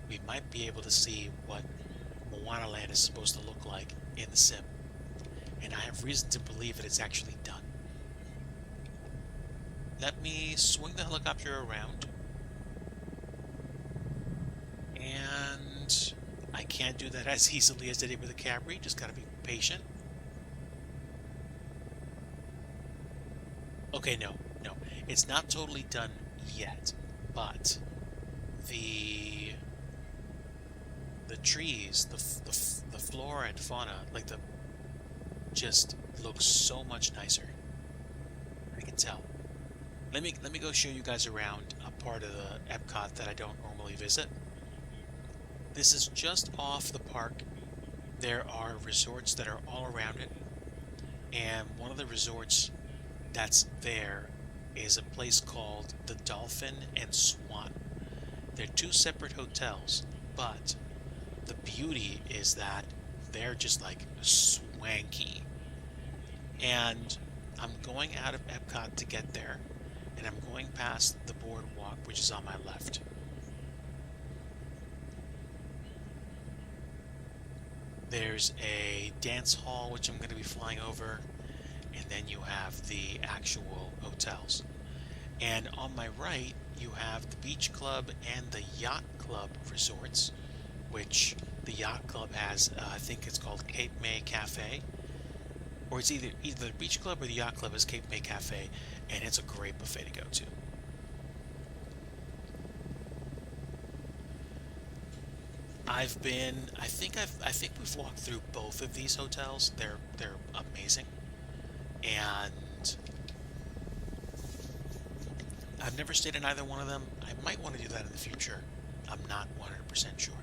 we might be able to see what Moana Land is supposed to look like in the sim, and I have reason to believe that it's actually done. Let me swing the helicopter around, and I can't do that as easily as I did with the Camry, just gotta be patient. Okay, no, it's not totally done yet, but the the trees, the flora and fauna, like the just looks so much nicer. I can tell. Let me go show you guys around a part of the Epcot that I don't normally visit. This is just off the park. There are resorts that are all around it, and one of the resorts that's there is a place called the Dolphin and Swan. They're two separate hotels, but the beauty is that they're just like swanky. And I'm going out of Epcot to get there, and I'm going past the boardwalk, which is on my left. There's a dance hall, which I'm going to be flying over, and then you have the actual hotels. And on my right, you have the Beach Club and the Yacht Club resorts, which the Yacht Club has, I think it's called Cape May Cafe, or it's either the Beach Club or the Yacht Club is Cape May Cafe, and it's a great buffet to go to. I think we've walked through both of these hotels. They're amazing, and I've never stayed in either one of them. I might want to do that in the future. I'm not 100% sure.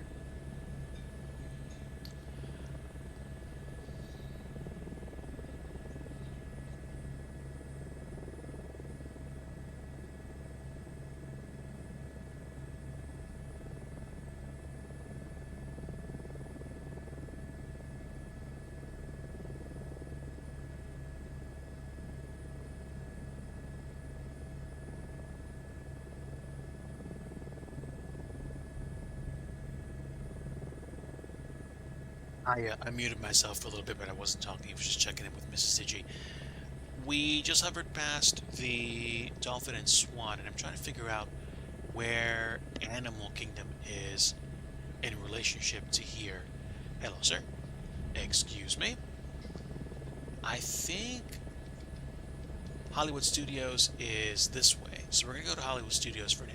I muted myself for a little bit, but I wasn't talking. I was just checking in with Mrs. Digi. We just hovered past the Dolphin and Swan, and I'm trying to figure out where Animal Kingdom is in relationship to here. Hello, sir. Excuse me. I think Hollywood Studios is this way, so we're going to go to Hollywood Studios for now.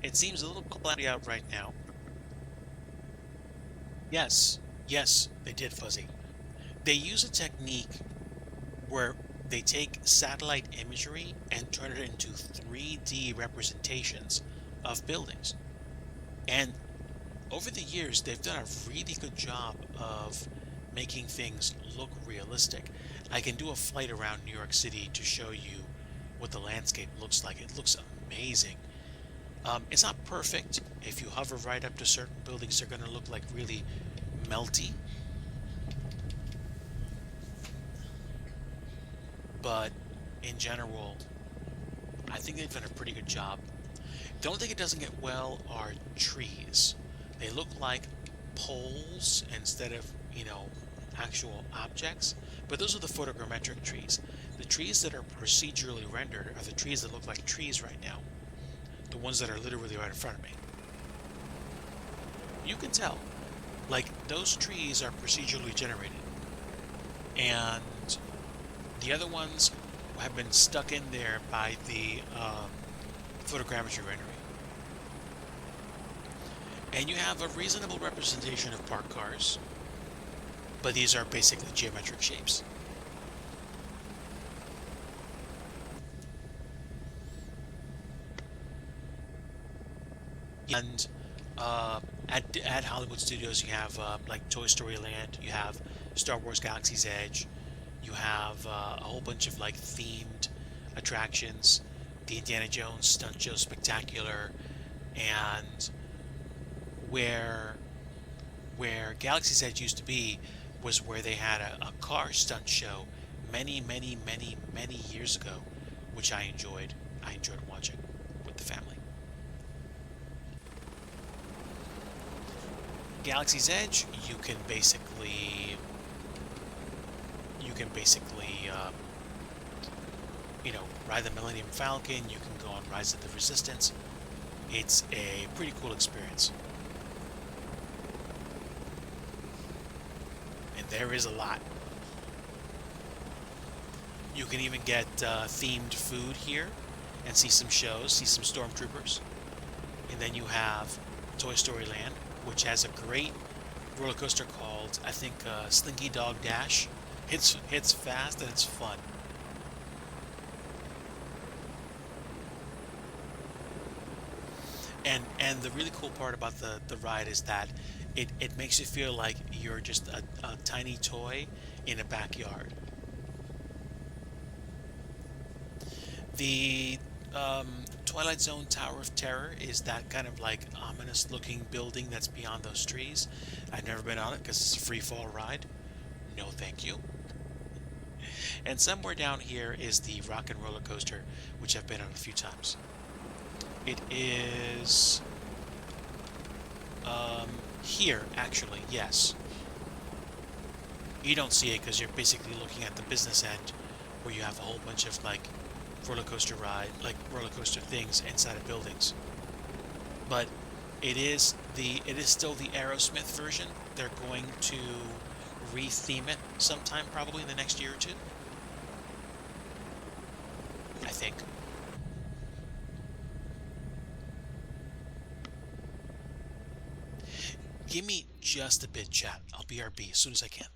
It seems a little cloudy out right now. Yes, they did, Fuzzy. They use a technique where they take satellite imagery and turn it into 3D representations of buildings. And over the years, they've done a really good job of making things look realistic. I can do a flight around New York City to show you what the landscape looks like. It looks amazing. It's not perfect. If you hover right up to certain buildings, they're going to look like really melty. But in general, I think they've done a pretty good job. The only thing it doesn't get well are trees. They look like poles instead of, actual objects. But those are the photogrammetric trees. The trees that are procedurally rendered are the trees that look like trees right now. The ones that are literally right in front of me. You can tell. Like, those trees are procedurally generated. And the other ones have been stuck in there by the photogrammetry rendering. And you have a reasonable representation of parked cars, but these are basically geometric shapes. And at Hollywood Studios, you have like Toy Story Land, you have Star Wars Galaxy's Edge, you have a whole bunch of like themed attractions, the Indiana Jones Stunt Show Spectacular, and where Galaxy's Edge used to be was where they had a car stunt show many years ago, which I enjoyed. I enjoyed watching with the family. Galaxy's Edge, you can basically ride the Millennium Falcon. You can go on Rise of the Resistance. It's a pretty cool experience, and there is a lot. You can even get themed food here and see some shows, see some stormtroopers. And then you have Toy Story Land, which has a great roller coaster called, I think, Slinky Dog Dash. It's fast and it's fun. And the really cool part about the ride is that it makes you feel like you're just a tiny toy in a backyard. The Twilight Zone Tower of Terror is that kind of like ominous looking building that's beyond those trees. I've never been on it because it's a free fall ride. No, thank you. And somewhere down here is the Rock and Roller Coaster, which I've been on a few times. It is here, actually, yes. You don't see it because you're basically looking at the business end where you have a whole bunch of like roller coaster things inside of buildings. But it is still the Aerosmith version. They're going to re-theme it sometime, probably in the next year or two, I think. Give me just a bit, chat. I'll BRB as soon as I can.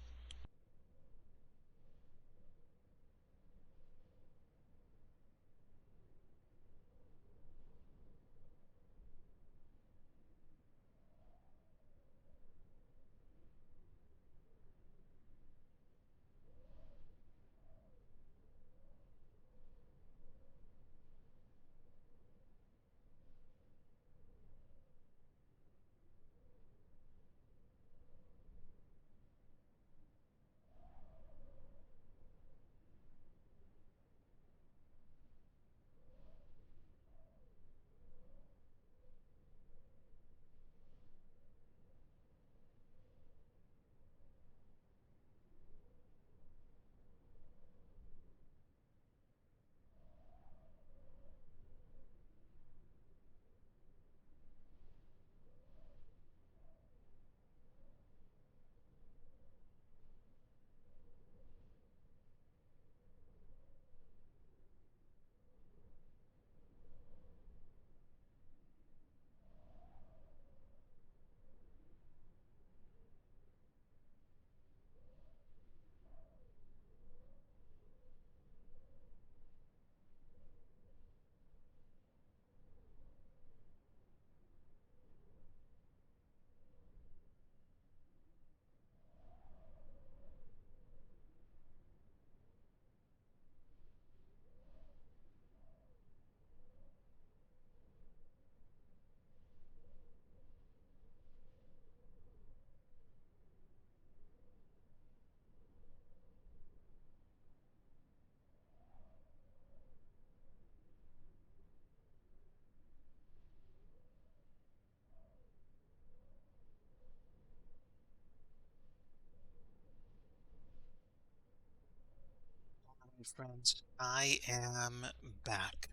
My friends, I am back.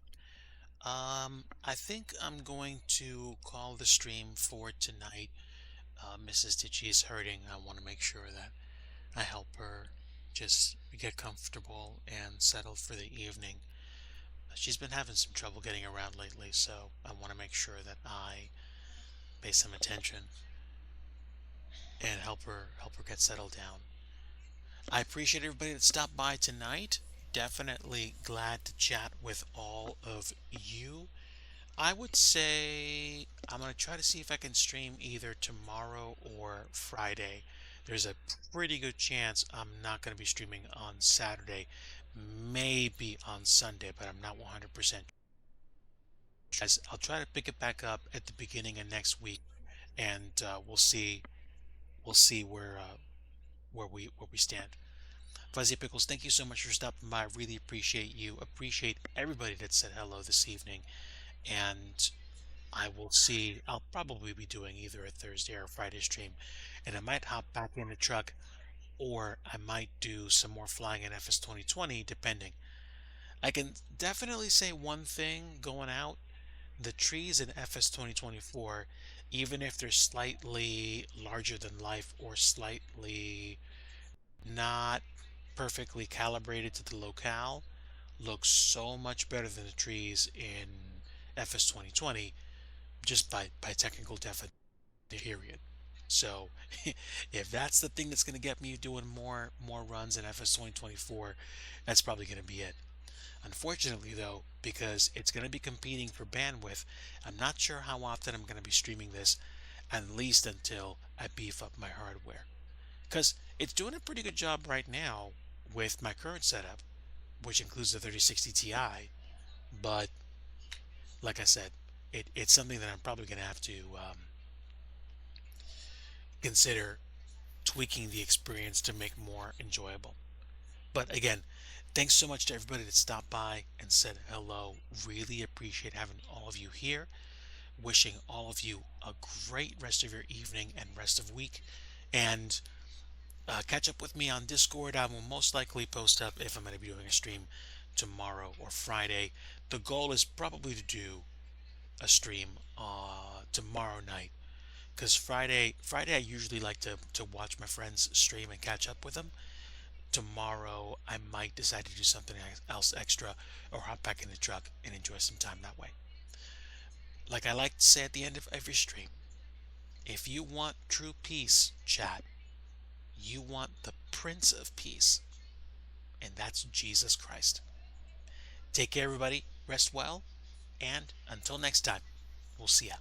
I think I'm going to call the stream for tonight. Mrs. Digi is hurting. I want to make sure that I help her just get comfortable and settle for the evening. She's been having some trouble getting around lately, so I want to make sure that I pay some attention and help her get settled down. I appreciate everybody that stopped by tonight. Definitely glad to chat with all of you. I would say I'm gonna try to see if I can stream either tomorrow or Friday. There's a pretty good chance I'm not gonna be streaming on Saturday, maybe on Sunday, but I'm not 100%. As I'll try to pick it back up at the beginning of next week, and we'll see where we stand. Fuzzy Pickles, thank you so much for stopping by. I really appreciate you. Appreciate everybody that said hello this evening, and I will see. I'll probably be doing either a Thursday or a Friday stream, and I might hop back in the truck, or I might do some more flying in FS 2020, depending. I can definitely say one thing going out: the trees in FS 2024, even if they're slightly larger than life or slightly not perfectly calibrated to the locale, look so much better than the trees in FS 2020, just by technical definition, period. So if that's the thing that's going to get me doing more runs in FS 2024, that's probably going to be it. Unfortunately, though, because it's going to be competing for bandwidth, I'm not sure how often I'm going to be streaming this, at least until I beef up my hardware. Because it's doing a pretty good job right now with my current setup, which includes the 3060 Ti. But like I said, it's something that I'm probably going to have to consider tweaking the experience to make more enjoyable. But again, thanks so much to everybody that stopped by and said hello. Really appreciate having all of you here. Wishing all of you a great rest of your evening and rest of week. And catch up with me on Discord. I will most likely post up if I'm going to be doing a stream tomorrow or Friday. The goal is probably to do a stream tomorrow night, because Friday I usually like to watch my friends stream and catch up with them. Tomorrow I might decide to do something else extra, or hop back in the truck and enjoy some time that way. Like I like to say at the end of every stream, if you want true peace, chat, you want the Prince of Peace, and that's Jesus Christ. Take care, everybody. Rest well, and until next time, we'll see ya.